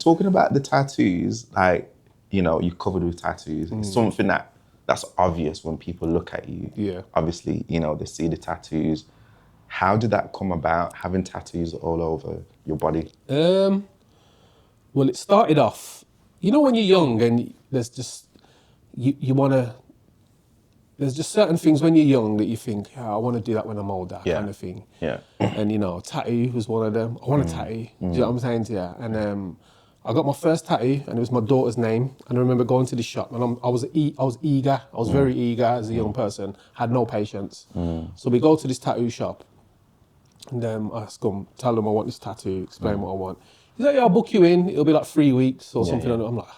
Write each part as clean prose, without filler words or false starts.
talking about the tattoos, like, you know, you're covered with tattoos. It's something that's obvious when people look at you. Yeah. Obviously, you know, they see the tattoos. How did that come about, having tattoos all over your body? Well, it started off, you know, when you're young and there's just, you want to, there's just certain things when you're young that you think, I want to do that when I'm older, Yeah. kind of thing. Yeah. And, you know, tattoo was one of them. I want a tattoo. Do you know what I'm saying to you? And I got my first tattoo and it was my daughter's name. And I remember going to the shop and I was eager. I was very eager as a young person, had no patience. So we go to this tattoo shop and I ask them, tell them I want this tattoo, explain what I want. He's like, yeah, I'll book you in. It'll be like 3 weeks or something. yeah. And I'm like,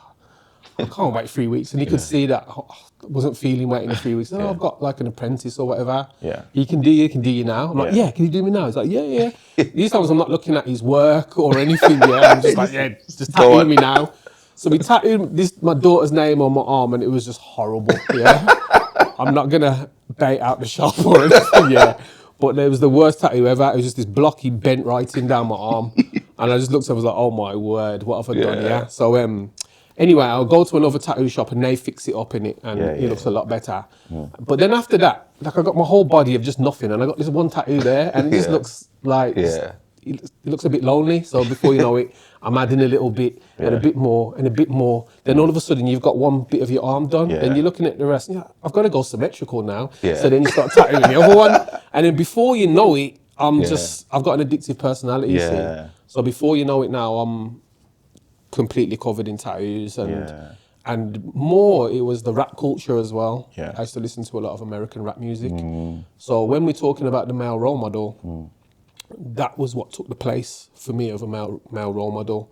I can't wait 3 weeks. And he could see that I wasn't feeling waiting the 3 weeks. I've got like an apprentice or whatever. Yeah. He can do you now. I'm like, yeah, can you do me now? He's like, yeah. These times I'm not looking at his work or anything. Yeah, I'm just like, yeah, just tattoo me now. So we tattooed my daughter's name on my arm and it was just horrible. Yeah. I'm not gonna bait out the shop or anything. Yeah. But it was the worst tattoo ever. It was just this blocky bent writing down my arm. And I just looked at it, I was like, oh my word, what have I done here? So anyway, I'll go to another tattoo shop and they fix it up in it and it looks a lot better. But then after that, like I got my whole body of just nothing and I got this one tattoo there and it just looks like, it looks a bit lonely. So before you know it, I'm adding a little bit and a bit more and a bit more. Then all of a sudden you've got one bit of your arm done. Then you're looking at the rest. Yeah, I've got to go symmetrical now. So then you start tattooing the other one. And then before you know it, I've got an addictive personality. You see? So before you know it now, I'm completely covered in tattoos and more, it was the rap culture as well. I used to listen to a lot of American rap music. So when we're talking about the male role model, that was what took the place for me of a male role model.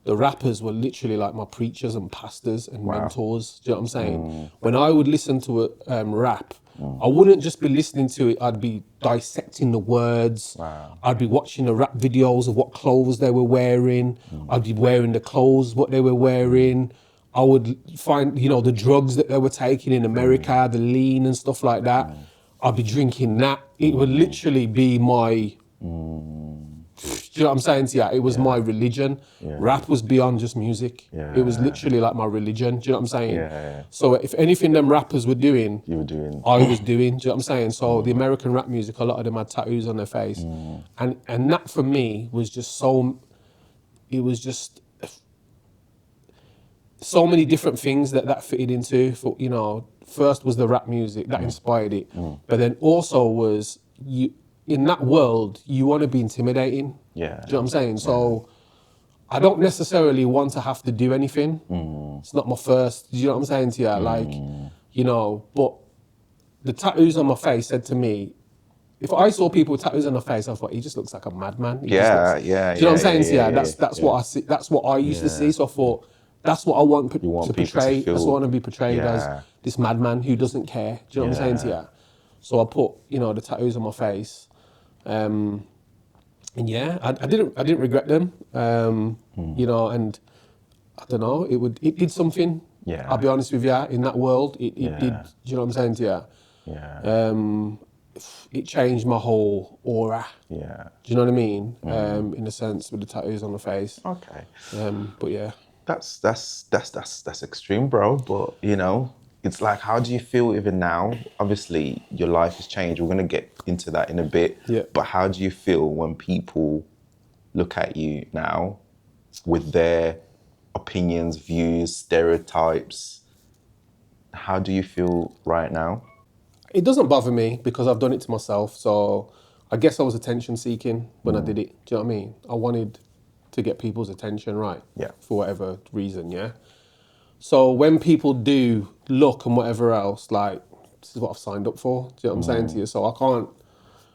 The rappers were literally like my preachers and pastors and mentors. Do you know what I'm saying? When I would listen to a rap, I wouldn't just be listening to it, I'd be dissecting the words. I'd be watching the rap videos of what clothes they were wearing. I'd be wearing the clothes, what they were wearing. I would find, you know, the drugs that they were taking in America, the lean and stuff like that. I'd be drinking that. It would literally be my... Do you know what I'm saying to you? It was my religion. Rap was beyond just music. It was literally like my religion. Do you know what I'm saying? So if anything them rappers were doing, you were doing. I was doing. Do you know what I'm saying? So the American rap music, a lot of them had tattoos on their face. And that for me was just so, it was just so many different things that fitted into. For, you know, first was the rap music that inspired it. But then also was in that world, you want to be intimidating. Do you know what I'm saying? So I don't necessarily want to have to do anything. It's not my first, do you know what I'm saying to you? Like, you know, but the tattoos on my face said to me, if I saw people with tattoos on their face, I thought, he just looks like a madman. Do you know what I'm saying to you? That's what I see. That's what I used to see. So I thought, that's what I want to portray. That's what I want to be portrayed as, this madman who doesn't care. Do you know what I'm saying to you? So I put, you know, the tattoos on my face. And yeah, I didn't regret them. You know, and I don't know, it did something. I'll be honest with you, in that world, it did. Do you know what I'm saying to you? It changed my whole aura. Do you know what I mean? In a sense, with the tattoos on the face. But yeah. That's extreme, bro. But you know, it's like, how do you feel even now? Obviously, your life has changed. We're gonna get into that in a bit. But how do you feel when people look at you now with their opinions, views, stereotypes? How do you feel right now? It doesn't bother me because I've done it to myself. So I guess I was attention seeking when I did it. Do you know what I mean? I wanted to get people's attention, right? For whatever reason, So when people do look and whatever else, like, this is what I've signed up for. Do you know what I'm saying to you? So I can't,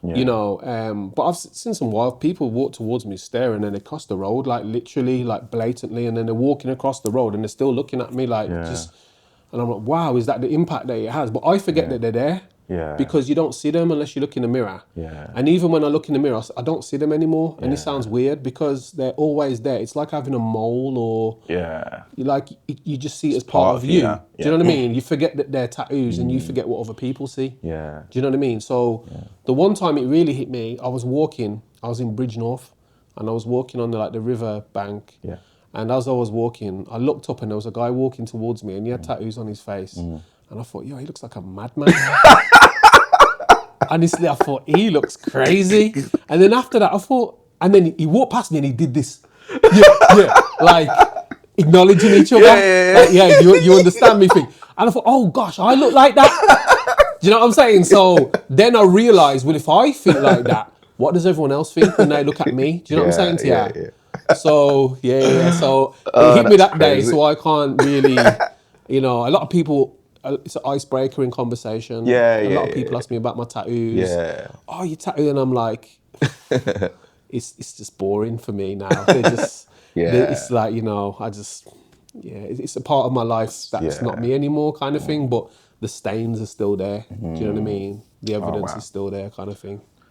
you know, but I've seen some wild people walk towards me staring and they cross the road, like literally, like blatantly, and then they're walking across the road and they're still looking at me like just, and I'm like, wow, is that the impact that it has? But I forget that they're there. Because you don't see them unless you look in the mirror. And even when I look in the mirror, I don't see them anymore. And it sounds weird because they're always there. It's like having a mole or you just see it as part of you. Do you know what I mean? You forget that they're tattoos and you forget what other people see. Do you know what I mean? So the one time it really hit me, I was in Bridgenorth and I was walking on the river bank And as I was walking, I looked up and there was a guy walking towards me and he had tattoos on his face. And I thought, yo, he looks like a madman. Honestly, I thought, he looks crazy. And then after that, I thought, and then he walked past me and he did this. Like acknowledging each other. You understand me thing. And I thought, oh gosh, I look like that. Do you know what I'm saying? So then I realised, well, if I think like that, what does everyone else think when they look at me? Do you know what I'm saying to you? So, so it hit me that day, so I can't really, a lot of people, it's an icebreaker in conversation. A lot of people ask me about my tattoos. Oh, you tattooed? And I'm like, it's just boring for me now. They're just, it's like, it's a part of my life that's not me anymore kind of thing, but the stains are still there. Do you know what I mean? The evidence is still there kind of thing.